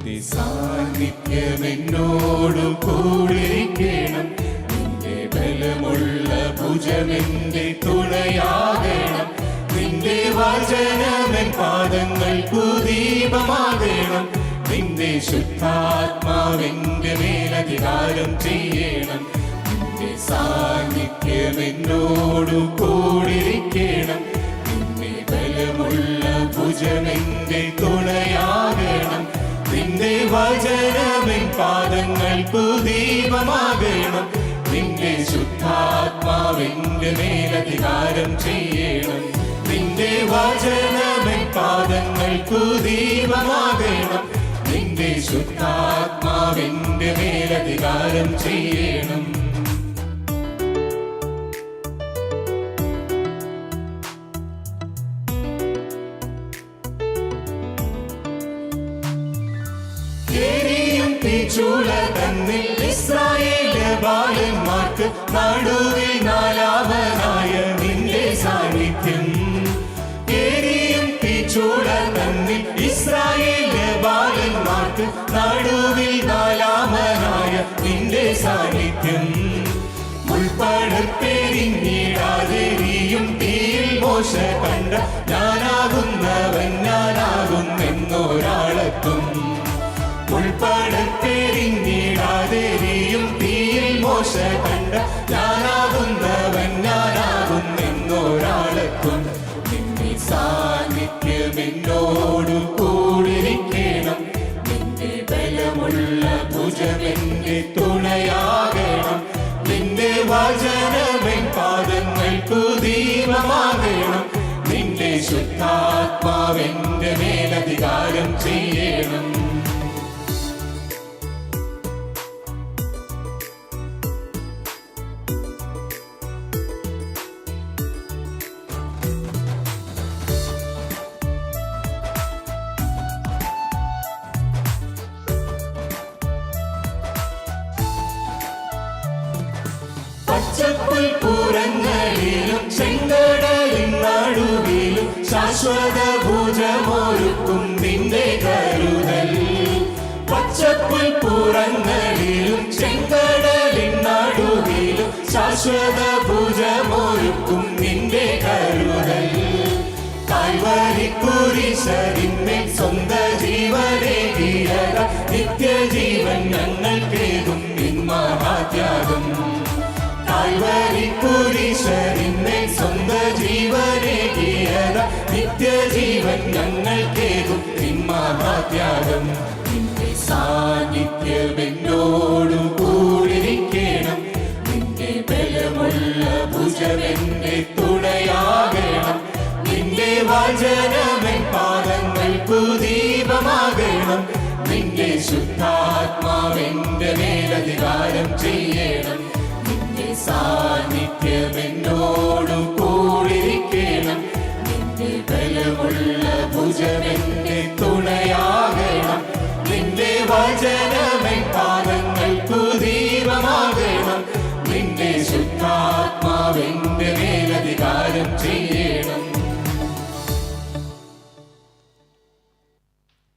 നിന്റെ സാന്നിധ്യം എന്നോടു കൂടിയിരിക്കണം. നിന്റെ ബലമുള്ള ഭുജമെന്റെ തുണയാകണം. നിന്റെ വചനമെൻ പാദങ്ങൾക്കു ദീപമാകണം. നിന്റെ ശുദ്ധാത്മാവെന്റെ മേലധികാരം ചെയ്യണം. നിന്റെ സാന്നിധ്യം എന്നോടു കൂടിയിരിക്കണം. നിന്റെ ബലമുള്ള ഭുജമെന്റെ തുണയാകണം. നിന്റെ വചനമെൻ പാദങ്ങൾക്കു ദീപമാകണം. നിന്റെ ശുദ്ധാത്മാവെന്റെ മേലധികാരം ചെയ്യണം. നിന്റെ വചനമെൻ പാദങ്ങൾക്കു ദീപമാകണം. നിന്റെ ശുദ്ധാത്മാവെന്റെ മേലധികാരം ചെയ്യണം. ചൂള തന്നിൽ ഇസ്രായേല് ബാലന്മാർക്ക് നടുവിൽ നാലാമനായ നിന്റെ സാന്നിധ്യം. എരിയും തീച്ചൂള തന്നിൽ ഇസ്രായേല് ബാലന്മാർക്ക് നടുവിൽ നാലാമനായ നിന്റെ സാന്നിധ്യം. മുൾപ്പടർപ്പെരിഞ്ഞിടാതെരിയും തീയിൽ മോശ കണ്ട ഞാനാകുന്നവൻ ഞാനാകുന്നെന്നൊരാളെത്തും. ഉൾപ്പടർപ്പെരിഞ്ഞിടാതെരിയും തീയിൽ മോശ കണ്ട ഞാനാകുന്നവൻ ഞാനാകുന്നെന്നൊരാളെത്തും. നിന്റെ സാന്നിധ്യം എന്നോടു കൂടിയിരിക്കണം. നിന്റെ ബലമുള്ള ഭുജമെന്റെ തുണയാകണം. നിന്റെ വചനമെൻ പാദങ്ങൾക്കു ദീപമാകണം. നിന്റെ ശുദ്ധാത്മാവെന്റെ മേലധികാരം ചെയ്യണം. പച്ചപ്പുൽപ്പുറങ്ങളിലും ചെങ്കടലിൻ നടുവിലും ശാശ്വത ഭുജമൊരുക്കും നിന്റെ കരുതൽ. പച്ചപ്പുൽപ്പുറങ്ങളിലും ചെങ്കടലിൻ നടുവിലും ശാശ്വത ഭുജമൊരുക്കും നിന്റെ കരുതൽ. കാൽവരിക്കുരിശിന്മേൽ സ്വന്ത ജീവനേകിയത നിത്യജീവൻ ഞങ്ങൾക്കേകും നിൻ മഹാത്യാഗം. കാൽവരിക്കുരിശിന്മേൽ സ്വന്ത ജീവനേകിയത നിത്യജീവൻ ഞങ്ങൾക്കേകും നിൻ മഹാത്യാഗം. നിന്റെ സാന്നിധ്യം എന്നോടു കൂടിയിരിക്കണം. നിന്റെ ബലമുള്ള ഭുജമെന്റെ തുണയാകണം. നിന്റെ വചനമെൻ പാദങ്ങൾക്കു ദീപമാകണം. നിന്റെ ശുദ്ധാത്മാവെന്റെ മേലധികാരം ചെയ്യണം. നിന്റെ സാന്നിധ്യം എന്നോടു